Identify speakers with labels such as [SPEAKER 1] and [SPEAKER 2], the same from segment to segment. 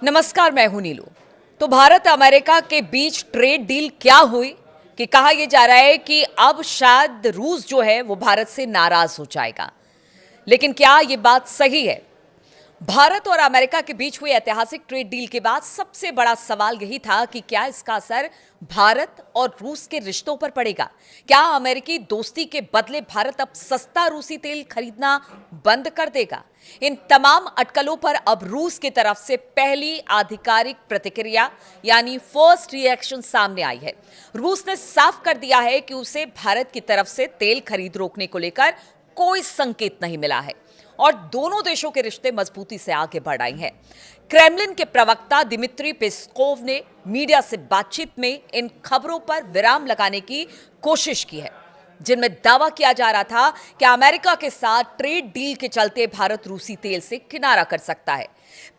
[SPEAKER 1] नमस्कार, मैं हूं नीलू। तो भारत अमेरिका के बीच ट्रेड डील क्या हुई कि कहा यह जा रहा है कि अब शायद रूस जो है वो भारत से नाराज हो जाएगा। लेकिन क्या यह बात सही है? भारत और अमेरिका के बीच हुई ऐतिहासिक ट्रेड डील के बाद सबसे बड़ा सवाल यही था कि क्या इसका असर भारत और रूस के रिश्तों पर पड़ेगा। क्या अमेरिकी दोस्ती के बदले भारत अब सस्ता रूसी तेल खरीदना बंद कर देगा? इन तमाम अटकलों पर अब रूस की तरफ से पहली आधिकारिक प्रतिक्रिया यानी फर्स्ट रिएक्शन सामने आई है। रूस ने साफ कर दिया है कि उसे भारत की तरफ से तेल खरीद रोकने को लेकर कोई संकेत नहीं मिला है और दोनों देशों के रिश्ते मजबूती से आगे बढ़ रहे हैं। क्रेमलिन के प्रवक्ता दिमित्री पेस्कोव ने मीडिया से बातचीत में इन खबरों पर विराम लगाने की कोशिश की है, जिनमें दावा किया जा रहा था कि अमेरिका के साथ ट्रेड डील के चलते भारत रूसी तेल से किनारा कर सकता है।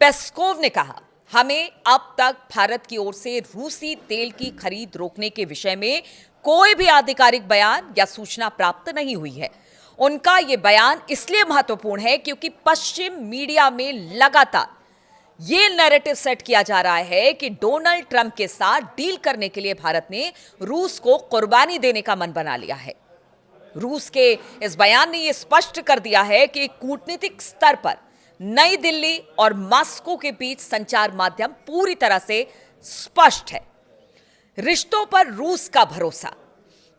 [SPEAKER 1] पेस्कोव ने कहा, हमें अब तक भारत की ओर से रूसी तेल की खरीद रोकने के विषय में कोई भी आधिकारिक बयान या सूचना प्राप्त नहीं हुई है। उनका यह बयान इसलिए महत्वपूर्ण है क्योंकि पश्चिम मीडिया में लगातार यह नैरेटिव सेट किया जा रहा है कि डोनाल्ड ट्रंप के साथ डील करने के लिए भारत ने रूस को कुर्बानी देने का मन बना लिया है। रूस के इस बयान ने यह स्पष्ट कर दिया है कि कूटनीतिक स्तर पर नई दिल्ली और मॉस्को के बीच संचार माध्यम पूरी तरह से स्पष्ट है। रिश्तों पर रूस का भरोसा।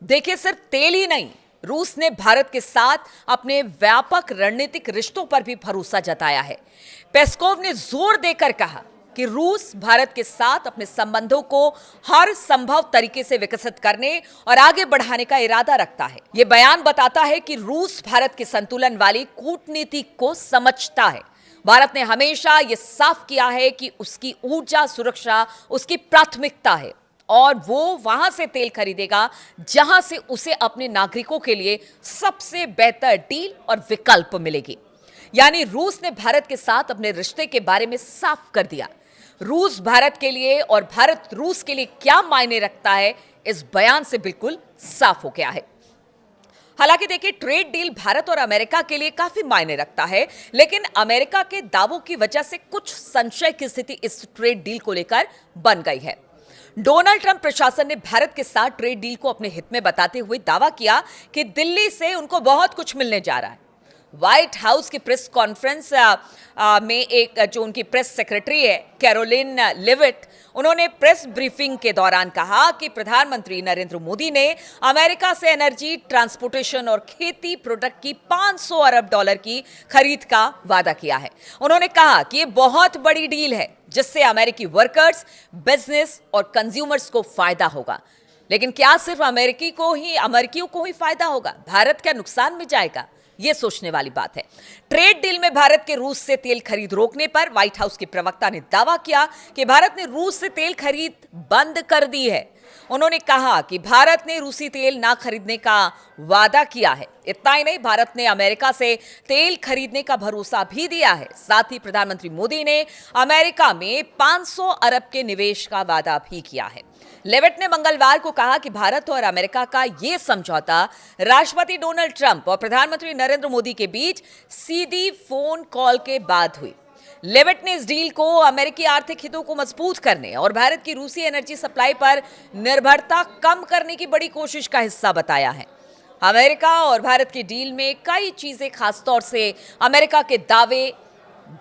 [SPEAKER 1] देखिए, सिर्फ तेल ही नहीं, रूस ने भारत के साथ अपने व्यापक रणनीतिक रिश्तों पर भी भरोसा जताया है। पेस्कोव ने जोर देकर कहा कि रूस भारत के साथ अपने संबंधों को हर संभव तरीके से विकसित करने और आगे बढ़ाने का इरादा रखता है। यह बयान बताता है कि रूस भारत के संतुलन वाली कूटनीति को समझता है। भारत ने हमेशा यह साफ किया है कि उसकी ऊर्जा सुरक्षा उसकी प्राथमिकता है और वो वहां से तेल खरीदेगा जहां से उसे अपने नागरिकों के लिए सबसे बेहतर डील और विकल्प मिलेगी। यानी रूस ने भारत के साथ अपने रिश्ते के बारे में साफ कर दिया। रूस भारत के लिए और भारत रूस के लिए क्या मायने रखता है, इस बयान से बिल्कुल साफ हो गया है। हालांकि देखिए, ट्रेड डील भारत और अमेरिका के लिए काफी मायने रखता है, लेकिन अमेरिका के दावों की वजह से कुछ संशय की स्थिति इस ट्रेड डील को लेकर बन गई है। डोनाल्ड ट्रंप प्रशासन ने भारत के साथ ट्रेड डील को अपने हित में बताते हुए दावा किया कि दिल्ली से उनको बहुत कुछ मिलने जा रहा है। व्हाइट हाउस की प्रेस कॉन्फ्रेंस में एक जो उनकी प्रेस सेक्रेटरी है कैरोलिन लिविट, उन्होंने प्रेस ब्रीफिंग के दौरान कहा कि प्रधानमंत्री नरेंद्र मोदी ने अमेरिका से एनर्जी, ट्रांसपोर्टेशन और खेती प्रोडक्ट की $500 अरब की खरीद का वादा किया है। उन्होंने कहा कि यह बहुत बड़ी डील है जिससे अमेरिकी वर्कर्स, बिजनेस और कंज्यूमर्स को फायदा होगा। लेकिन क्या सिर्फ अमेरिकियों को ही फायदा होगा? भारत क्या नुकसान में जाएगा? यह सोचने वाली बात है। ट्रेड डील में भारत के रूस से तेल खरीद रोकने पर व्हाइट हाउस के प्रवक्ता ने दावा किया कि भारत ने रूस से तेल खरीद बंद कर दी है। उन्होंने कहा कि भारत ने रूसी तेल ना खरीदने का वादा किया है। इतना ही नहीं, भारत ने अमेरिका से तेल खरीदने का भरोसा भी दिया है। साथ ही प्रधानमंत्री मोदी ने अमेरिका में 500 अरब के निवेश का वादा भी किया है। लेविट ने मंगलवार को कहा कि भारत और अमेरिका का यह समझौता राष्ट्रपति डोनाल्ड ट्रंप और प्रधानमंत्री नरेंद्र मोदी के बीच सीधी फोन कॉल के बाद हुई। लेविट ने इस डील को अमेरिकी आर्थिक हितों को मजबूत करने और भारत की रूसी एनर्जी सप्लाई पर निर्भरता कम करने की बड़ी कोशिश का हिस्सा बताया है। अमेरिका और भारत की डील में कई चीजें, खासतौर से अमेरिका के दावे,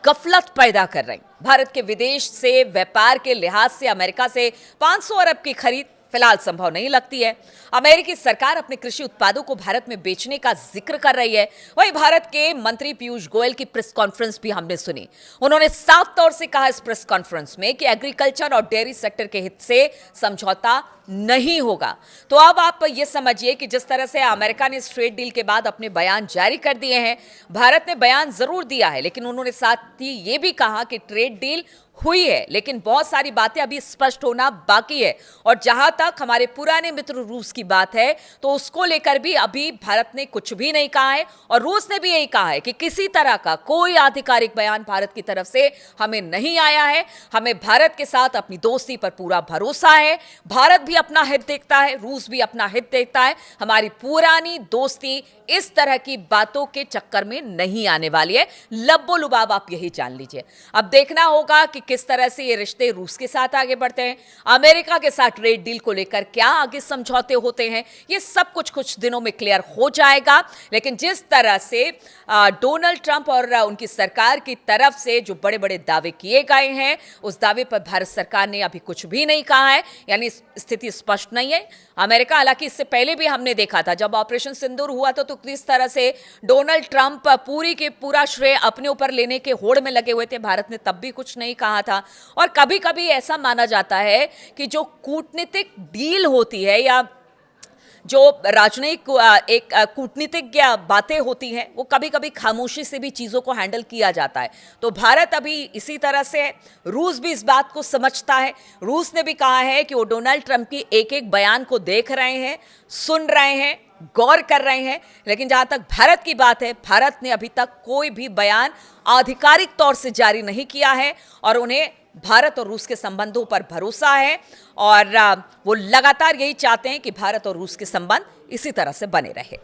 [SPEAKER 1] गफलत पैदा कर रही। भारत के विदेश से व्यापार के लिहाज से अमेरिका से 500 अरब की खरीद फिलहाल संभव नहीं लगती है। अमेरिकी सरकार अपने कृषि उत्पादों को भारत में बेचने का जिक्र कर रही है। वहीं भारत के मंत्री पीयूष गोयल की प्रेस कॉन्फ्रेंस भी हमने सुनी। उन्होंने साफ तौर से कहा इस प्रेस कॉन्फ्रेंस में कि एग्रीकल्चर और डेयरी सेक्टर के हित से समझौता नहीं होगा। तो अब आप ये समझिए कि जिस तरह से अमेरिका ने इस ट्रेड डील के बाद अपने बयान जारी कर दिए हैं, भारत ने बयान जरूर दिया है, लेकिन उन्होंने साथ ही ये भी कहा कि ट्रेड डील हुई है, लेकिन बहुत सारी बातें अभी स्पष्ट होना बाकी है। और जहां तक हमारे पुराने मित्र रूस की बात है, तो उसको लेकर भी अभी भारत ने कुछ भी नहीं कहा है और रूस ने भी यही कहा है कि किसी तरह का कोई आधिकारिक बयान भारत की तरफ से हमें नहीं आया है। हमें भारत के साथ अपनी दोस्ती पर पूरा भरोसा है। भारत भी अपना हित देखता है, रूस भी अपना हित देखता है। हमारी पुरानी दोस्ती इस तरह की बातों के चक्कर में नहीं आने वाली है। लब्बो लुबाब आप यही जान लीजिए। अब देखना होगा कि किस तरह से ये रिश्ते रूस के साथ आगे बढ़ते हैं, अमेरिका के साथ ट्रेड डील को लेकर क्या आगे समझौते होते हैं, ये सब कुछ दिनों में क्लियर हो जाएगा। लेकिन जिस तरह से डोनाल्ड ट्रंप और उनकी सरकार की तरफ से जो बड़े बड़े दावे किए गए हैं, उस दावे पर भारत सरकार ने अभी कुछ भी नहीं कहा है, यानी स्थिति स्पष्ट नहीं है। अमेरिका, हालांकि इससे पहले भी हमने देखा था जब ऑपरेशन सिंदूर हुआ तो किस तरह से डोनाल्ड ट्रंप पूरी के पूरा श्रेय अपने ऊपर लेने के होड़ में लगे हुए थे, भारत ने तब भी कुछ नहीं कहा था। और कभी कभी ऐसा माना जाता है कि जो कूटनीतिक डील होती है या जो राजनयिक एक कूटनीतिक बातें होती हैं, वो कभी कभी खामोशी से भी चीज़ों को हैंडल किया जाता है। तो भारत अभी इसी तरह से है, रूस भी इस बात को समझता है। रूस ने भी कहा है कि वो डोनाल्ड ट्रंप की एक एक बयान को देख रहे हैं, सुन रहे हैं, गौर कर रहे हैं। लेकिन जहां तक भारत की बात है, भारत ने अभी तक कोई भी बयान आधिकारिक तौर से जारी नहीं किया है और उन्हें भारत और रूस के संबंधों पर भरोसा है और वो लगातार यही चाहते हैं कि भारत और रूस के संबंध इसी तरह से बने रहे।